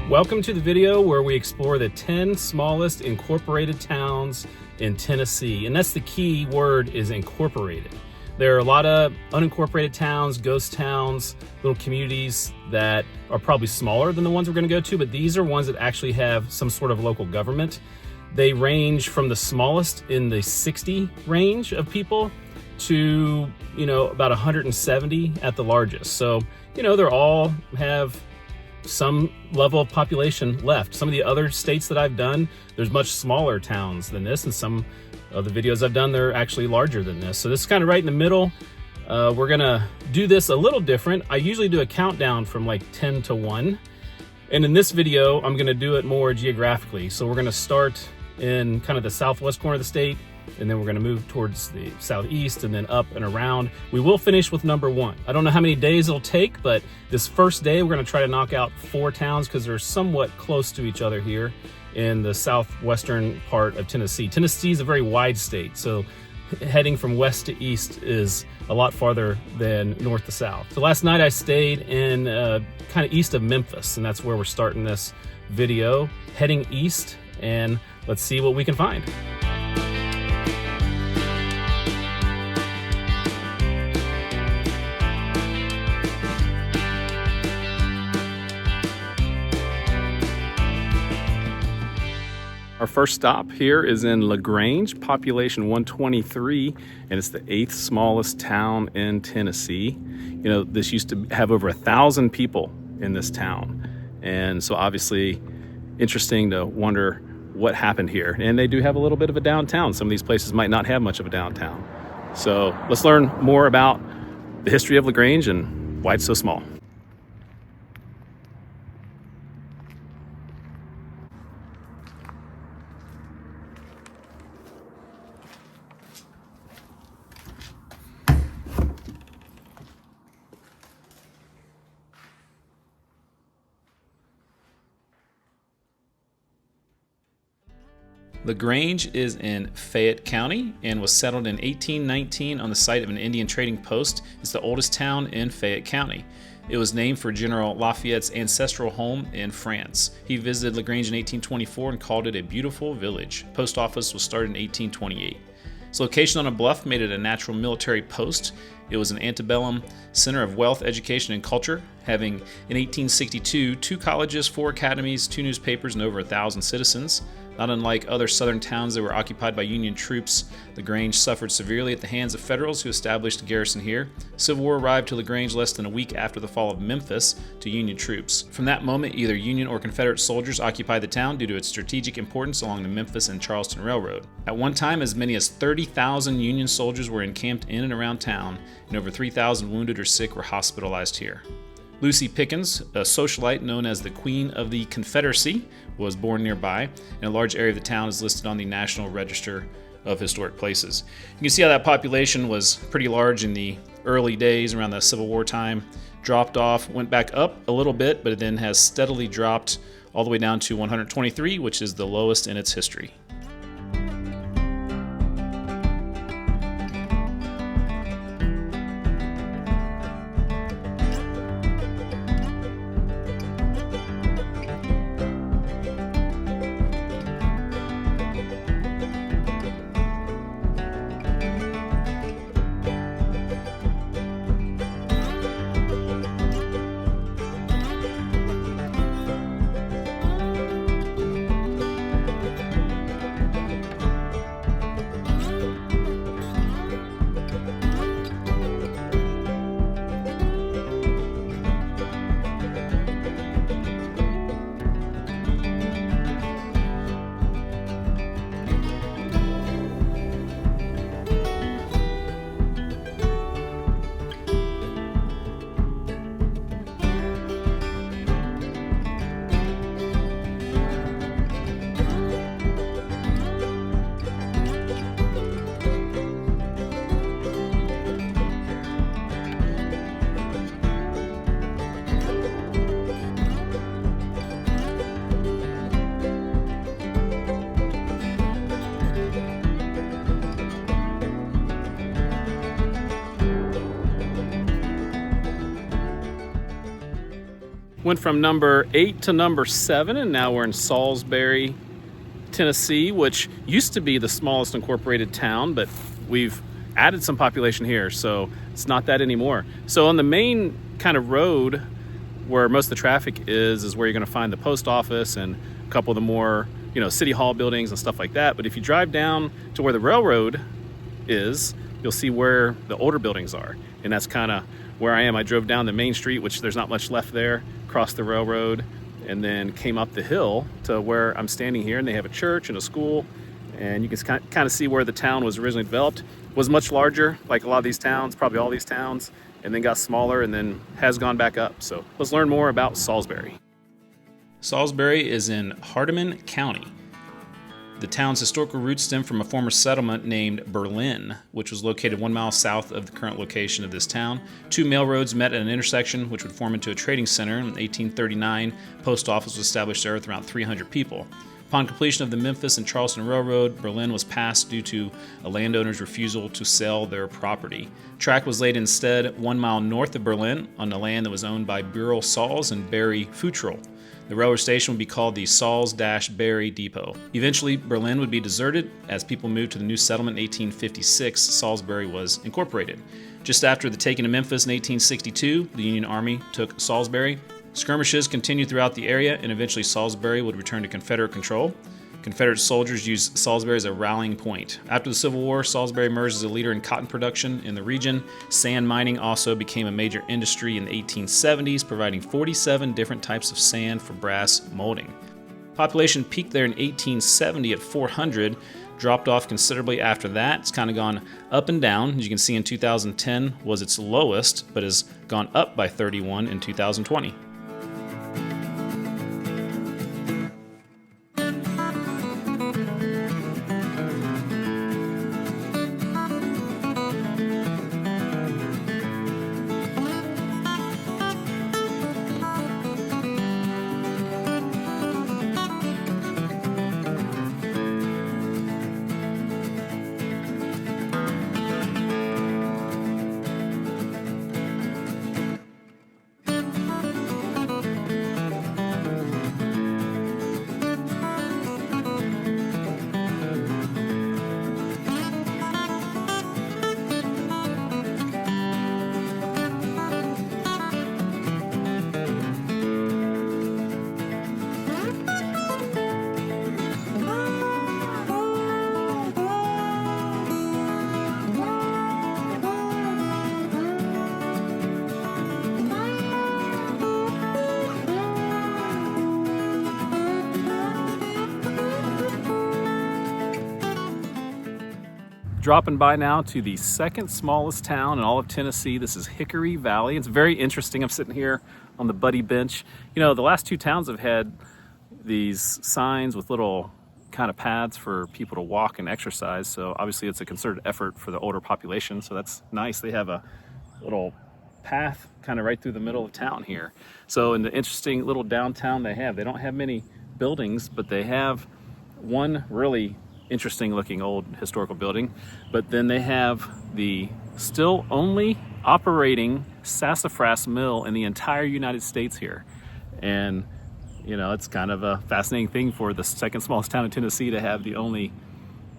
Welcome to the video where we explore the 10 smallest incorporated towns in Tennessee. And that's the key word, is incorporated. There are a lot of unincorporated towns, ghost towns, little communities that are probably smaller than the ones we're going to go to, but these are ones that actually have some sort of local government. They range from the smallest in the 60 range of people to, about 170 at the largest. So, they're all have some level of population left. Some of the other states that I've done, there's much smaller towns than this, and some of the videos I've done, they're actually larger than this. So this is kind of right in the middle. We're gonna do this a little different. I usually do a countdown from like 10 to 1. And in this video, I'm gonna do it more geographically. So we're gonna start in kind of the southwest corner of the state, and then we're gonna move towards the southeast and then up and around. We will finish with number 1. I don't know how many days it'll take, but this first day we're gonna try to knock out 4 towns because they're somewhat close to each other here in the southwestern part of Tennessee. Tennessee is a very wide state, so heading from west to east is a lot farther than north to south. So last night I stayed in kind of east of Memphis, and that's where we're starting this video, heading east, and let's see what we can find. Our first stop here is in LaGrange, population 123, and it's the 8th smallest town in Tennessee. This used to have over 1,000 people in this town. And so obviously interesting to wonder what happened here. And they do have a little bit of a downtown. Some of these places might not have much of a downtown. So let's learn more about the history of LaGrange and why it's so small. LaGrange is in Fayette County and was settled in 1819 on the site of an Indian trading post. It's the oldest town in Fayette County. It was named for General Lafayette's ancestral home in France. He visited LaGrange in 1824 and called it a beautiful village. Post office was started in 1828. Its location on a bluff made it a natural military post. It was an antebellum center of wealth, education, and culture, having in 1862 2 colleges, 4 academies, 2 newspapers, and over 1,000 citizens. Not unlike other southern towns that were occupied by Union troops, LaGrange suffered severely at the hands of Federals who established a garrison here. Civil War arrived to LaGrange less than a week after the fall of Memphis to Union troops. From that moment, either Union or Confederate soldiers occupied the town due to its strategic importance along the Memphis and Charleston Railroad. At one time, as many as 30,000 Union soldiers were encamped in and around town, and over 3,000 wounded or sick were hospitalized here. Lucy Pickens, a socialite known as the Queen of the Confederacy, was born nearby, and a large area of the town is listed on the National Register of Historic Places. You can see how that population was pretty large in the early days around the Civil War time, dropped off, went back up a little bit, but it then has steadily dropped all the way down to 123, which is the lowest in its history. Went from number 8 to number 7, and now we're in Saulsbury, Tennessee, which used to be the smallest incorporated town, but we've added some population here, so it's not that anymore. So on the main kind of road where most of the traffic is where you're going to find the post office and a couple of the more, city hall buildings and stuff like that. But if you drive down to where the railroad is, you'll see where the older buildings are, and that's kind of where I am. I drove down the main street, which there's not much left there, crossed the railroad, and then came up the hill to where I'm standing here, and they have a church and a school, and you can kind of see where the town was originally developed. It was much larger, like a lot of these towns, probably all these towns, and then got smaller and then has gone back up. So let's learn more about Saulsbury. Saulsbury is in Hardeman County. The town's historical roots stem from a former settlement named Berlin, which was located 1 mile south of the current location of this town. 2 mail roads met at an intersection, which would form into a trading center. In 1839, post office was established there with around 300 people. Upon completion of the Memphis and Charleston Railroad, Berlin was passed due to a landowner's refusal to sell their property. Track was laid instead 1 mile north of Berlin on the land that was owned by Burrell Sauls and Barry Futrell. The railroad station would be called the Sauls-Barry Depot. Eventually, Berlin would be deserted. As people moved to the new settlement in 1856, Saulsbury was incorporated. Just after the taking of Memphis in 1862, the Union Army took Saulsbury. Skirmishes continued throughout the area, and eventually Saulsbury would return to Confederate control. Confederate soldiers used Saulsbury as a rallying point. After the Civil War, Saulsbury emerged as a leader in cotton production in the region. Sand mining also became a major industry in the 1870s, providing 47 different types of sand for brass molding. Population peaked there in 1870 at 400, dropped off considerably after that. It's kind of gone up and down. As you can see, in 2010 was its lowest, but has gone up by 31 in 2020. Dropping by now to the second smallest town in all of Tennessee. This is Hickory Valley. It's very interesting. I'm sitting here on the buddy bench. The last 2 towns have had these signs with little kind of paths for people to walk and exercise. So obviously it's a concerted effort for the older population. So that's nice. They have a little path kind of right through the middle of town here. So in the interesting little downtown they don't have many buildings, but they have one really interesting looking old historical building. But then they have the still only operating sassafras mill in the entire United States here. And it's kind of a fascinating thing for the second smallest town in Tennessee to have the only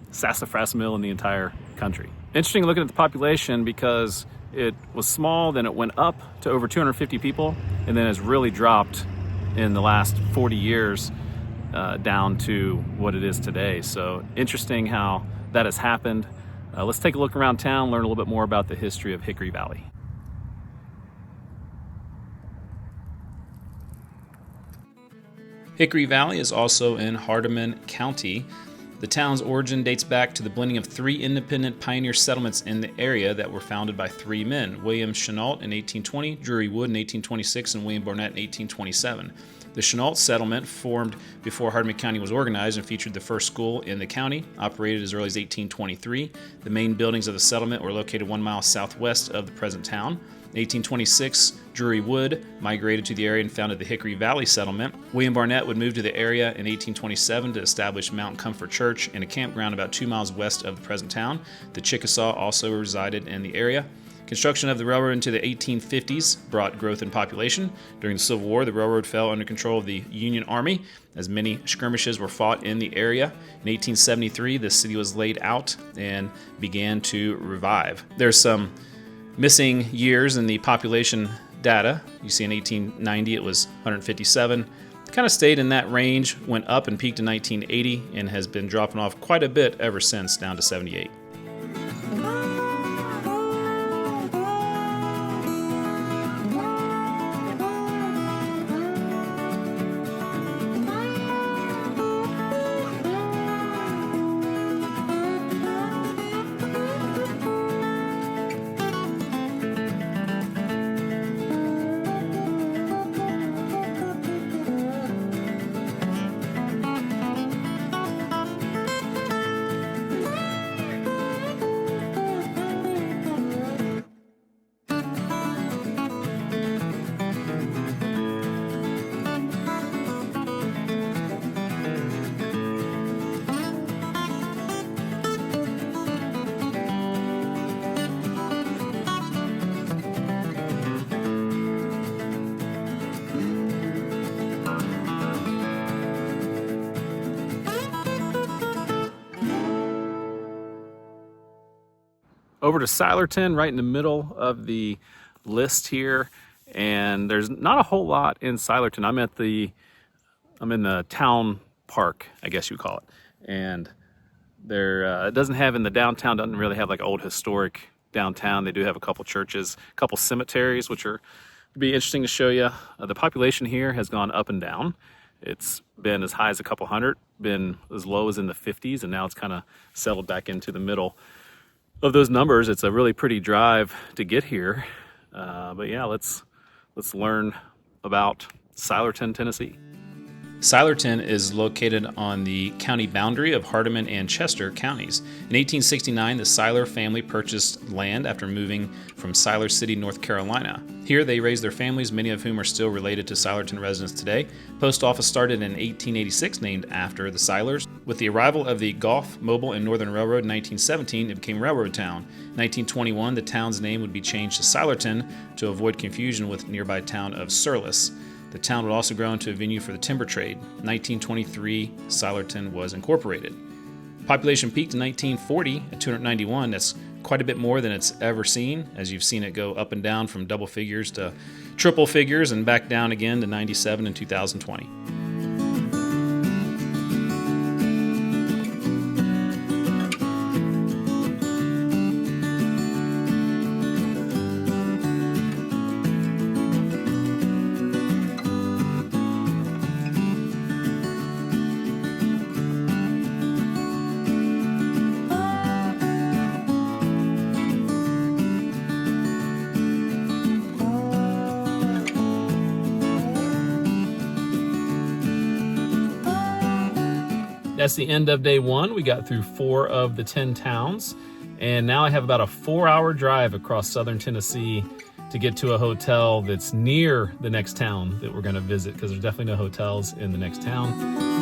sassafras mill in the entire country. Interesting looking at the population, because it was small, then it went up to over 250 people, and then has really dropped in the last 40 years down to what it is today. So interesting how that has happened. Let's take a look around town, learn a little bit more about the history of Hickory Valley. Hickory Valley is also in Hardeman County. The town's origin dates back to the blending of 3 independent pioneer settlements in the area that were founded by 3 men: William Chenault in 1820, Drury Wood in 1826, and William Barnett in 1827. The Chenault settlement formed before Hardeman County was organized and featured the first school in the county, operated as early as 1823. The main buildings of the settlement were located 1 mile southwest of the present town. In 1826, Drury Wood migrated to the area and founded the Hickory Valley settlement. William Barnett would move to the area in 1827 to establish Mount Comfort Church and a campground about 2 miles west of the present town. The Chickasaw also resided in the area. Construction of the railroad into the 1850s brought growth in population. During the Civil War, the railroad fell under control of the Union Army, as many skirmishes were fought in the area. In 1873, the city was laid out and began to revive. There's some missing years in the population data. You see in 1890 it was 157. It kind of stayed in that range, went up and peaked in 1980, and has been dropping off quite a bit ever since, down to 78. Over to Silerton, right in the middle of the list here, and there's not a whole lot in Silerton. I'm in the town park, I guess you call it, and there it doesn't have in the downtown, doesn't really have like old historic downtown. They do have a couple churches, a couple cemeteries, which are be interesting to show you. The population here has gone up and down. It's been as high as a couple hundred, been as low as in the 50s, and now it's kind of settled back into the middle of those numbers. It's a really pretty drive to get here, but yeah, let's learn about Silerton, Tennessee. Silerton is located on the county boundary of Hardeman and Chester counties. In 1869, the Siler family purchased land after moving from Siler City, North Carolina. Here they raised their families, many of whom are still related to Silerton residents today. Post office started in 1886, named after the Silers. With the arrival of the Gulf, Mobile, and Northern Railroad in 1917, it became Railroad Town. In 1921, the town's name would be changed to Silerton to avoid confusion with nearby town of Surlis. The town would also grow into a venue for the timber trade. In 1923, Silerton was incorporated. Population peaked in 1940 at 291. That's quite a bit more than it's ever seen, as you've seen it go up and down from double figures to triple figures and back down again to 97 in 2020. That's the end of day one. We got through 4 of the 10 towns, and now I have about a 4-hour drive across southern Tennessee to get to a hotel that's near the next town that we're going to visit, because there's definitely no hotels in the next town.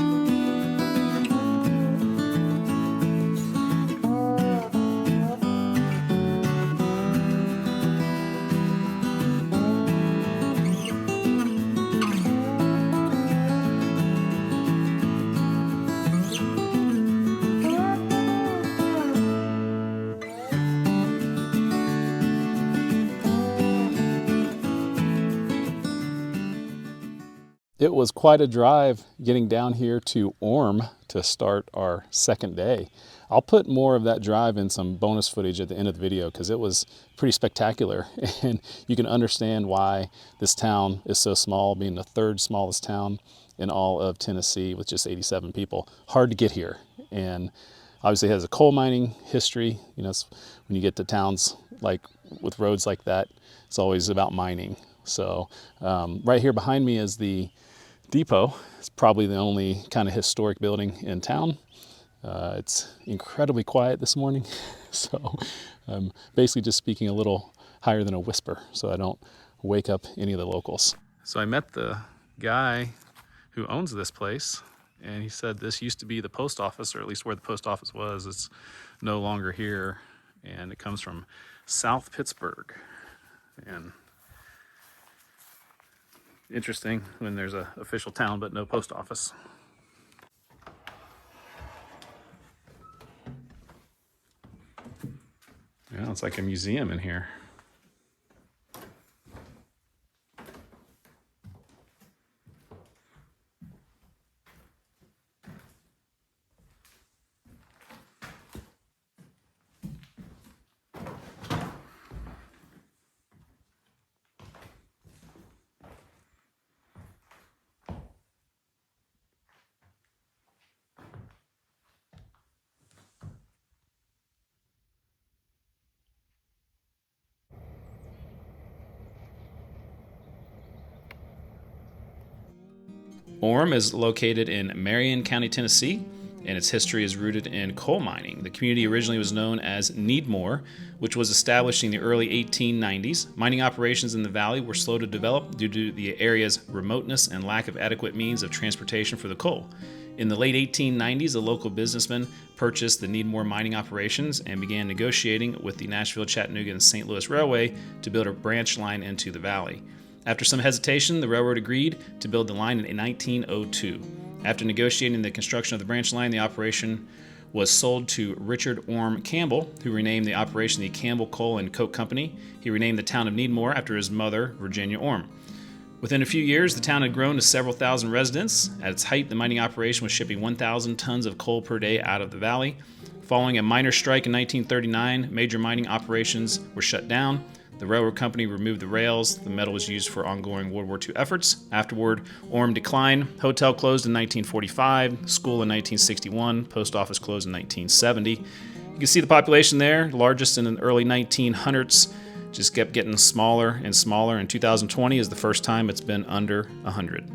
It was quite a drive getting down here to Orme to start our second day. I'll put more of that drive in some bonus footage at the end of the video, because it was pretty spectacular, and you can understand why this town is so small, being the 3rd smallest town in all of Tennessee with just 87 people. Hard to get here, and obviously it has a coal mining history. You know, when you get to towns like with roads like that, it's always about mining. So right here behind me is the depot. It's probably the only kind of historic building in town. It's incredibly quiet this morning, so I'm basically just speaking a little higher than a whisper so I don't wake up any of the locals. So I met the guy who owns this place, and he said this used to be the post office, or at least where the post office was. It's no longer here, and it comes from South Pittsburgh. And interesting when there's an official town but no post office. Yeah, it's like a museum in here. Orme is located in Marion County, Tennessee, and its history is rooted in coal mining. The community originally was known as Needmore, which was established in the early 1890s. Mining operations in the valley were slow to develop due to the area's remoteness and lack of adequate means of transportation for the coal. In the late 1890s, a local businessman purchased the Needmore mining operations and began negotiating with the Nashville, Chattanooga, and St. Louis Railway to build a branch line into the valley. After some hesitation, the railroad agreed to build the line in 1902. After negotiating the construction of the branch line, the operation was sold to Richard Orme Campbell, who renamed the operation the Campbell Coal and Coke Company. He renamed the town of Needmore after his mother, Virginia Orme. Within a few years, the town had grown to several thousand residents. At its height, the mining operation was shipping 1,000 tons of coal per day out of the valley. Following a miners' strike in 1939, major mining operations were shut down. The railroad company removed the rails. The metal was used for ongoing World War II efforts. Afterward, Orme declined. Hotel closed in 1945, school in 1961, post office closed in 1970. You can see the population there, largest in the early 1900s, just kept getting smaller and smaller. In 2020 is the first time it's been under 100.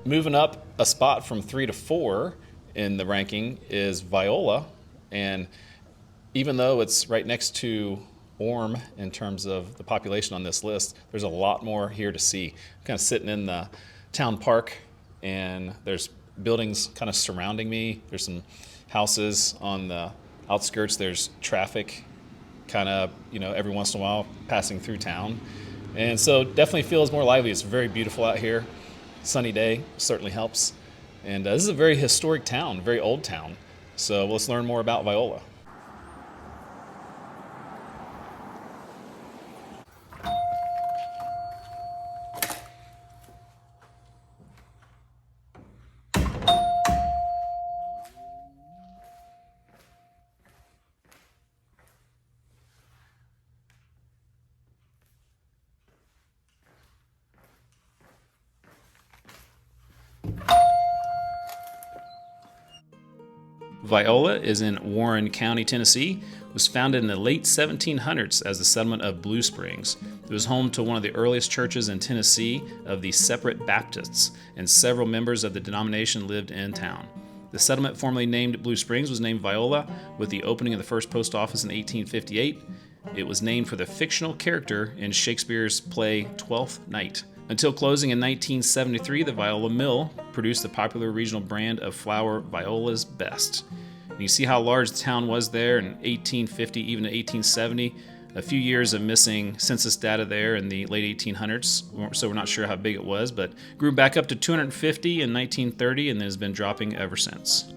Moving up a spot from 3 to 4 in the ranking is Viola, and even though it's right next to Orme in terms of the population on this list, there's a lot more here to see. I'm kind of sitting in the town park, and there's buildings kind of surrounding me. There's some houses on the outskirts. There's traffic kind of, every once in a while passing through town. And so definitely feels more lively. It's very beautiful out here. Sunny day certainly helps. And this is a very historic town, very old town. So let's learn more about Viola. Viola is in Warren County, Tennessee. It was founded in the late 1700s as the settlement of Blue Springs. It was home to one of the earliest churches in Tennessee of the Separate Baptists, and several members of the denomination lived in town. The settlement formerly named Blue Springs was named Viola with the opening of the first post office in 1858. It was named for the fictional character in Shakespeare's play Twelfth Night. Until closing in 1973, the Viola Mill produced the popular regional brand of flour Viola's Best. And you see how large the town was there in 1850, even to 1870. A few years of missing census data there in the late 1800s, so we're not sure how big it was, but grew back up to 250 in 1930 and has been dropping ever since.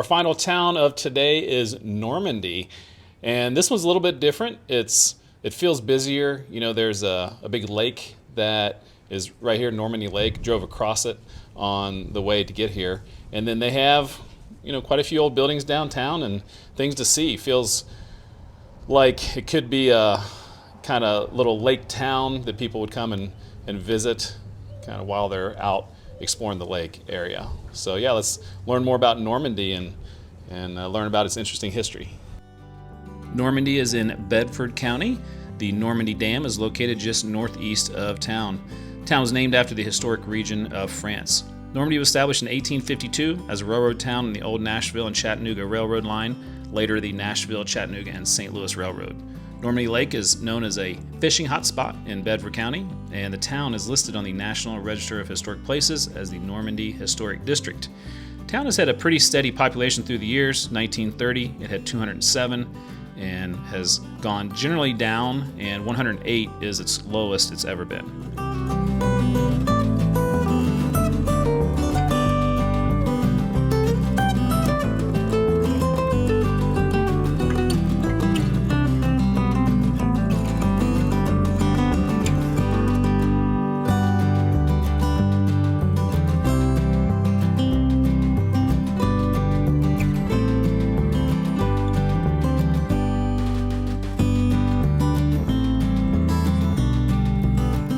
Our final town of today is Normandy, and this one's a little bit different. It feels busier. You know, there's a big lake that is right here, Normandy Lake. Drove across it on the way to get here, and then they have, you know, quite a few old buildings downtown and things to see. Feels like it could be a kind of little lake town that people would come and visit kind of while they're out exploring the lake area. So yeah, let's learn more about Normandy and learn about its interesting history. Normandy is in Bedford County. The Normandy Dam is located just northeast of town. The town was named after the historic region of France. Normandy was established in 1852 as a railroad town on the old Nashville and Chattanooga Railroad line, later the Nashville, Chattanooga, and St. Louis Railroad. Normandy Lake is known as a fishing hotspot in Bedford County, and the town is listed on the National Register of Historic Places as the Normandy Historic District. The town has had a pretty steady population through the years. 1930, it had 207 and has gone generally down, and 108 is its lowest it's ever been.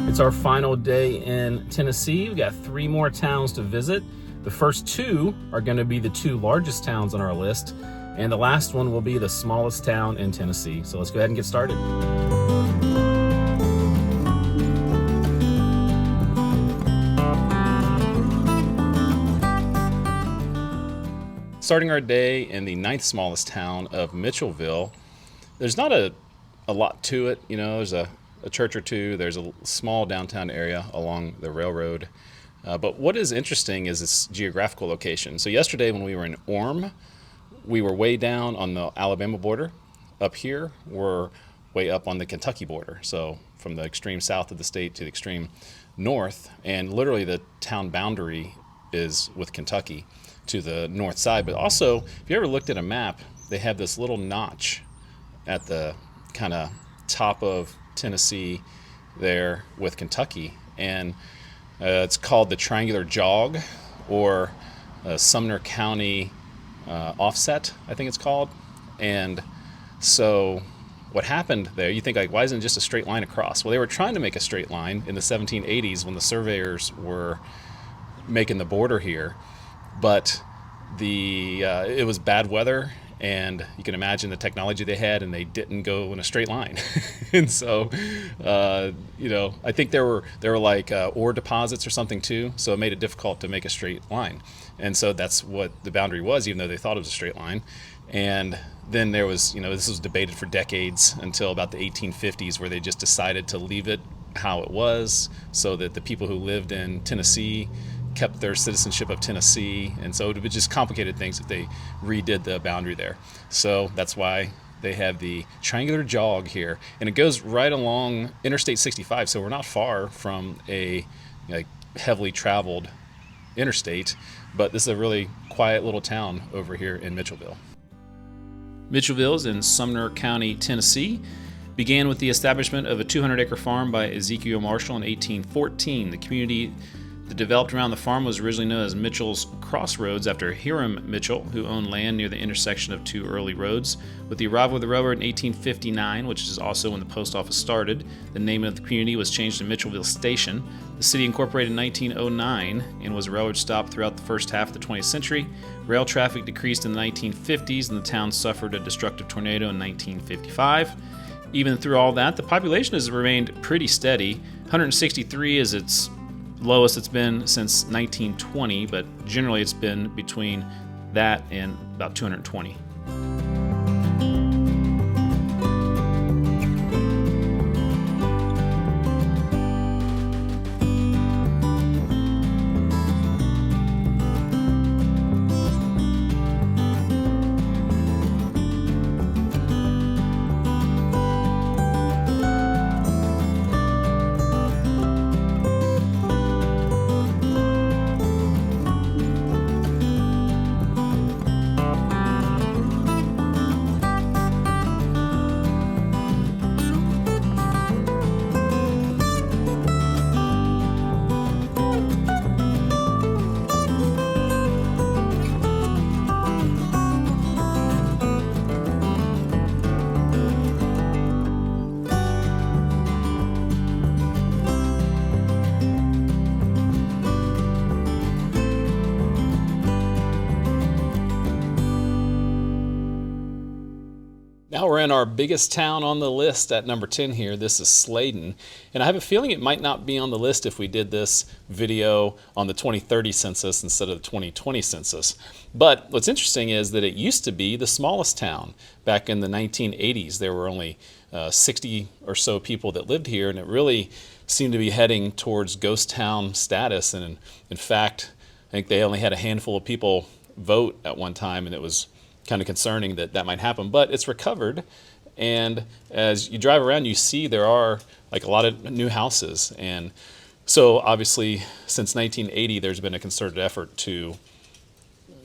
It's our final day in Tennessee. We've got 3 more towns to visit. The first 2 are going to be the 2 largest towns on our list, and the last one will be the smallest town in Tennessee. So let's go ahead and get started. Starting our day in the 9th smallest town of Mitchellville. There's not a lot to it. You know, there's a church or two. There's a small downtown area along the railroad. But what is interesting is its geographical location. So yesterday when we were in Orme, we were way down on the Alabama border. Up here, we're way up on the Kentucky border. So from the extreme south of the state to the extreme north. And literally the town boundary is with Kentucky to the north side. But also, if you ever looked at a map, they have this little notch at the kind of top of Tennessee there with Kentucky, and it's called the triangular jog, or Sumner County offset, I think it's called. And so what happened there, you think, like, why isn't it just a straight line across? Well, they were trying to make a straight line in the 1780s when the surveyors were making the border here, but it was bad weather, and you can imagine the technology they had, and they didn't go in a straight line. And so, you know, I think there were like ore deposits or something too, so it made it difficult to make a straight line. And so that's what the boundary was, even though they thought it was a straight line. And then there was, you know, this was debated for decades until about the 1850s, where they just decided to leave it how it was, so that the people who lived in Tennessee kept their citizenship of Tennessee, and so it would just complicated things if they redid the boundary there. So that's why they have the triangular jog here, and it goes right along Interstate 65, so we're not far from a heavily traveled interstate, but this is a really quiet little town over here in Mitchellville. Mitchellville is in Sumner County, Tennessee. Began with the establishment of a 200-acre farm by Ezekiel Marshall in 1814. The community that developed around the farm was originally known as Mitchell's Crossroads, after Hiram Mitchell, who owned land near the intersection of 2 early roads. With the arrival of the railroad in 1859, which is also when the post office started, the name of the community was changed to Mitchellville Station. The city incorporated in 1909 and was a railroad stop throughout the first half of the 20th century. Rail traffic decreased in the 1950s, and the town suffered a destructive tornado in 1955. Even through all that, the population has remained pretty steady. 163 is its lowest it's been since 1920, but generally it's been between that and about 220. Now we're in our biggest town on the list at number 10 here. This is Slayden. And I have a feeling it might not be on the list if we did this video on the 2030 census instead of the 2020 census. But what's interesting is that it used to be the smallest town. Back in the 1980s, there were only 60 or so people that lived here, and it really seemed to be heading towards ghost town status. And in fact, I think they only had a handful of people vote at one time, and it was kind of concerning that that might happen, but it's recovered. And as you drive around, you see there are like a lot of new houses. And so obviously since 1980, there's been a concerted effort to,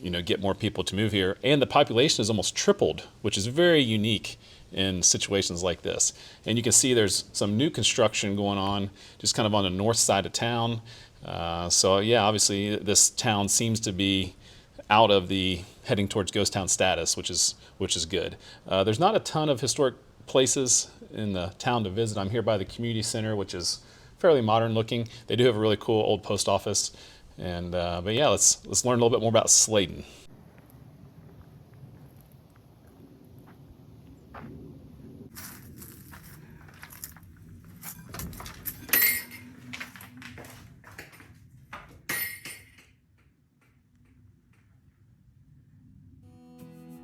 get more people to move here. And the population has almost tripled, which is very unique in situations like this. And you can see there's some new construction going on just kind of on the north side of town. So yeah, obviously this town seems to be out of the heading towards ghost town status, which is good. There's not a ton of historic places in the town to visit. I'm here by the community center, which is fairly modern looking. They do have a really cool old post office. And but yeah, let's learn a little bit more about Slayden.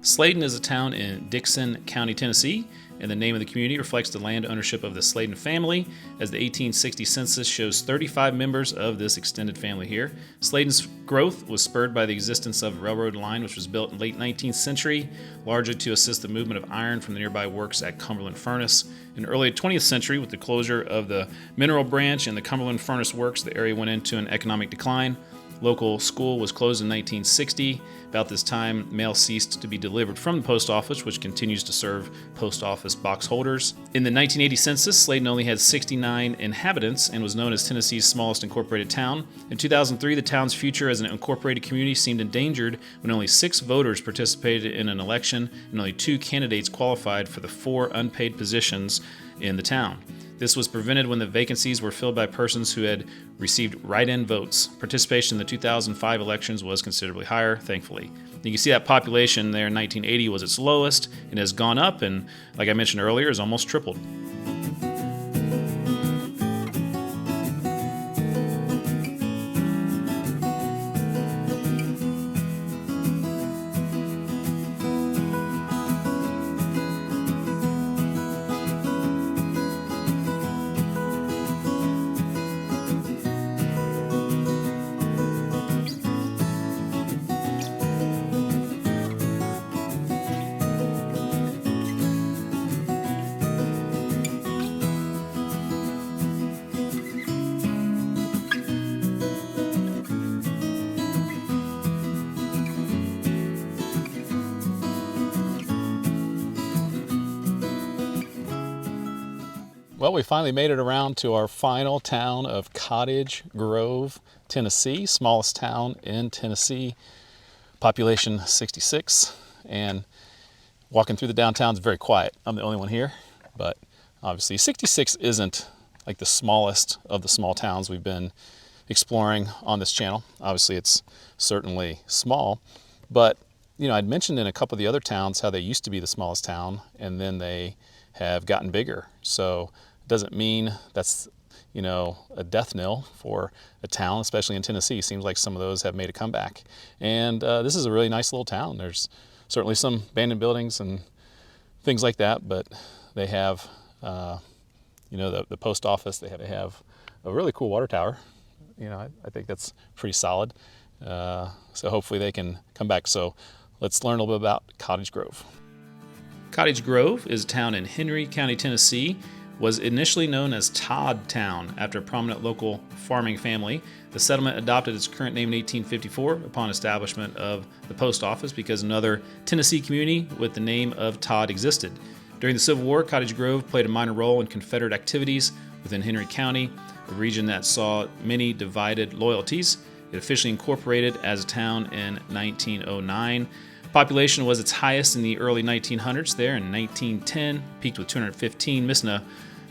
Slayden is a town in Dickson County, Tennessee, and the name of the community reflects the land ownership of the Slayden family, as the 1860 census shows 35 members of this extended family here. Slayden's growth was spurred by the existence of a railroad line, which was built in the late 19th century, largely to assist the movement of iron from the nearby works at Cumberland Furnace. In the early 20th century, with the closure of the mineral branch and the Cumberland Furnace works, the area went into an economic decline. Local school was closed in 1960. About this time, mail ceased to be delivered from the post office, which continues to serve post office box holders. In the 1980 census, Slayden only had 69 inhabitants and was known as Tennessee's smallest incorporated town. In 2003, the town's future as an incorporated community seemed endangered when only 6 voters participated in an election and only 2 candidates qualified for the 4 unpaid positions in the town. This was prevented when the vacancies were filled by persons who had received write-in votes. Participation in the 2005 elections was considerably higher, thankfully. You can see that population there in 1980 was its lowest and has gone up, and like I mentioned earlier, has almost tripled. Well, we finally made it around to our final town of Cottage Grove, Tennessee, smallest town in Tennessee, population 66, and walking through the downtown is very quiet. I'm the only one here, but obviously 66 isn't like the smallest of the small towns we've been exploring on this channel. Obviously it's certainly small, but I'd mentioned in a couple of the other towns how they used to be the smallest town and then they have gotten bigger. So it doesn't mean that's a death knell for a town, especially in Tennessee. Seems like some of those have made a comeback. And this is a really nice little town. There's certainly some abandoned buildings and things like that, but they have the post office. They have a really cool water tower. I think that's pretty solid. So hopefully they can come back. So let's learn a little bit about Cottage Grove. Cottage Grove is a town in Henry County, Tennessee. Was initially known as Todd Town after a prominent local farming family. The settlement adopted its current name in 1854 upon establishment of the post office because another Tennessee community with the name of Todd existed. During the Civil War, Cottage Grove played a minor role in Confederate activities within Henry County, a region that saw many divided loyalties. It officially incorporated as a town in 1909. Population was its highest in the early 1900s there in 1910, peaked with 215, missing a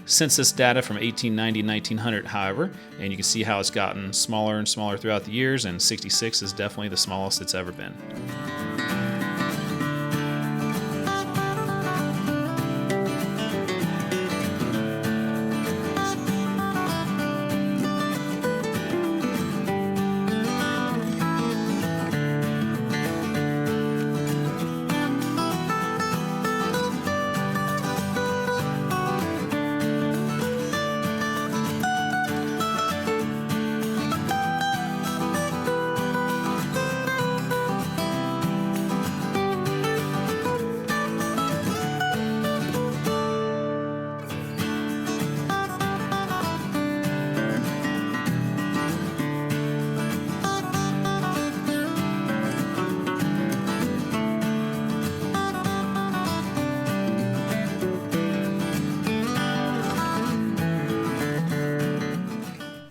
census data from 1890 and 1900, however, and you can see how it's gotten smaller and smaller throughout the years, and 66 is definitely the smallest it's ever been.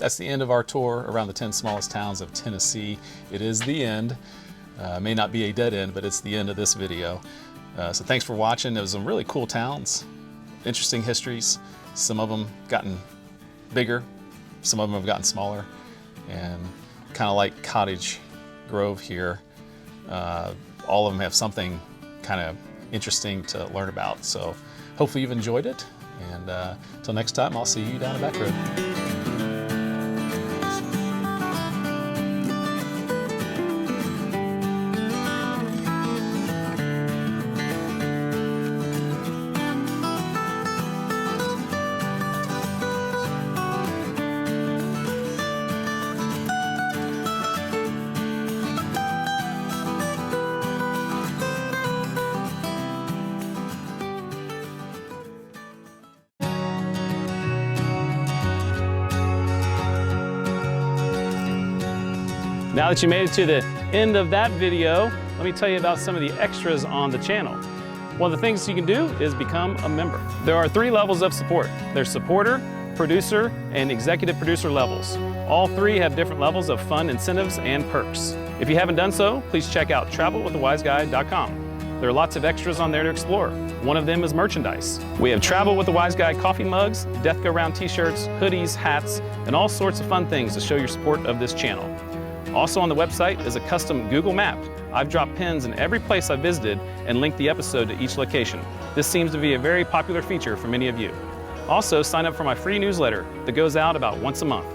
that's the end of our tour around the 10 smallest towns of Tennessee. It is the end. May not be a dead end, but it's the end of this video. So thanks for watching. It was some really cool towns, interesting histories. Some of them gotten bigger, some of them have gotten smaller, and kind of like Cottage Grove here, all of them have something kind of interesting to learn about. So hopefully you've enjoyed it, and until next time, I'll see you down the back road. Now that you made it to the end of that video, let me tell you about some of the extras on the channel. One of the things you can do is become a member. There are 3 levels of support. There's supporter, producer, and executive producer levels. All 3 have different levels of fun incentives and perks. If you haven't done so, please check out travelwiththewiseguy.com. There are lots of extras on there to explore. One of them is merchandise. We have Travel with the Wise Guy coffee mugs, Death Go Round t-shirts, hoodies, hats, and all sorts of fun things to show your support of this channel. Also on the website is a custom Google map. I've dropped pins in every place I've visited and linked the episode to each location. This seems to be a very popular feature for many of you. Also, sign up for my free newsletter that goes out about once a month.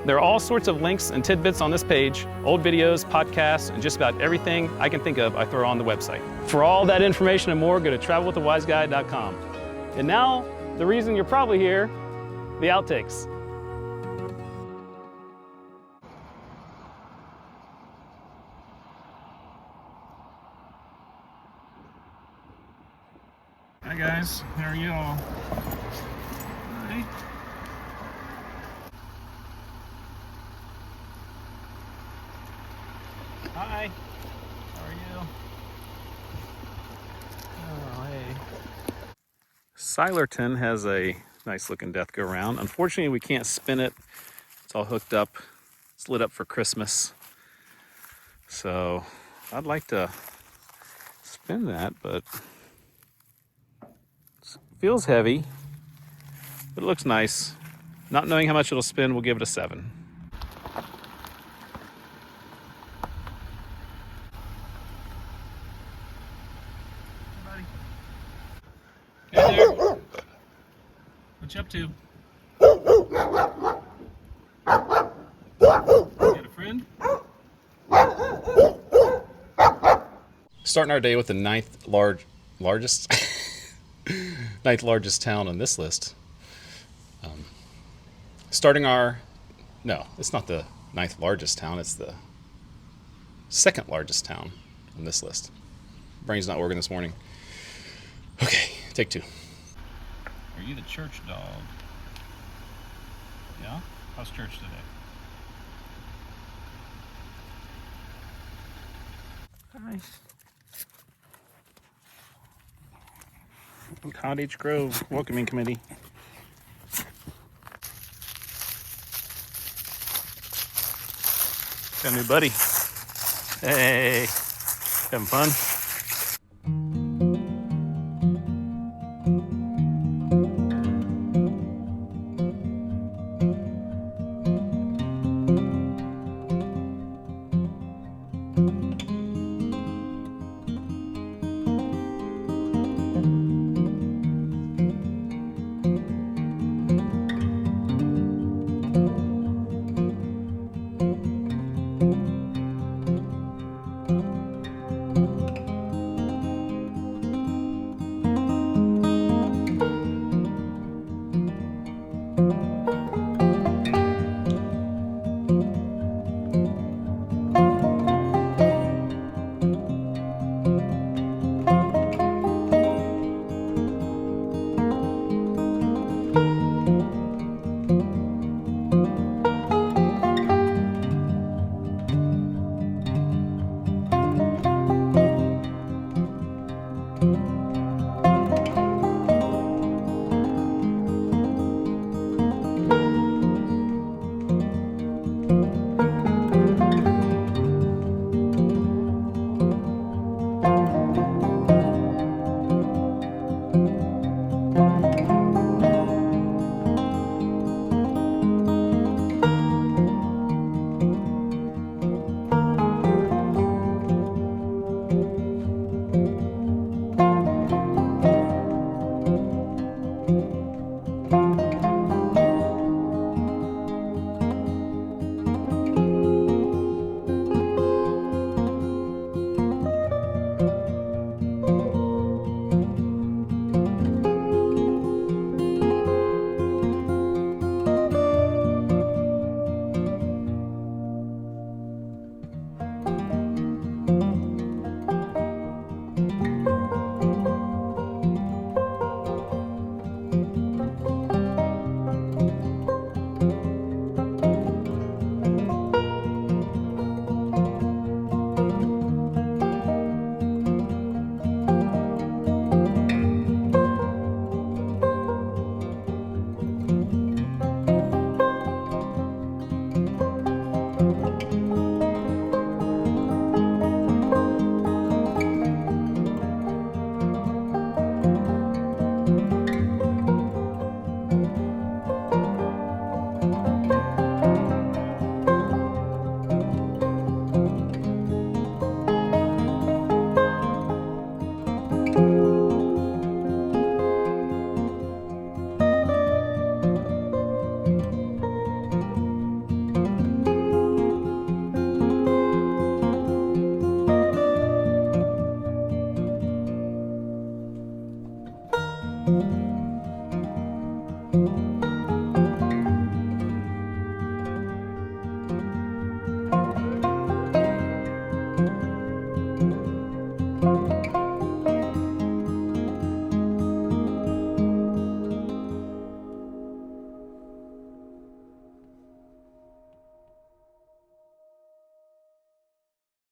There are all sorts of links and tidbits on this page, old videos, podcasts, and just about everything I can think of I throw on the website. For all that information and more, go to travelwiththewiseguy.com. And now, the reason you're probably here, the outtakes. Hi guys, how are you all? Hi. Hi. How are you? Oh, hey. Silerton has a nice looking death go round. Unfortunately, we can't spin it. It's all hooked up. It's lit up for Christmas. So I'd like to spin that, but feels heavy, but it looks nice. Not knowing how much it'll spin, we'll give it a 7. Hey there. What you up to? Got a friend? Starting our day with the ninth largest town on this list. No, it's not the 9th largest town, it's the 2nd largest town on this list. Brain's not working this morning. Okay, take 2. Are you the church dog? Yeah? How's church today? Hi. Cottage Grove Welcoming Committee. Got a new buddy. Hey, having fun? you.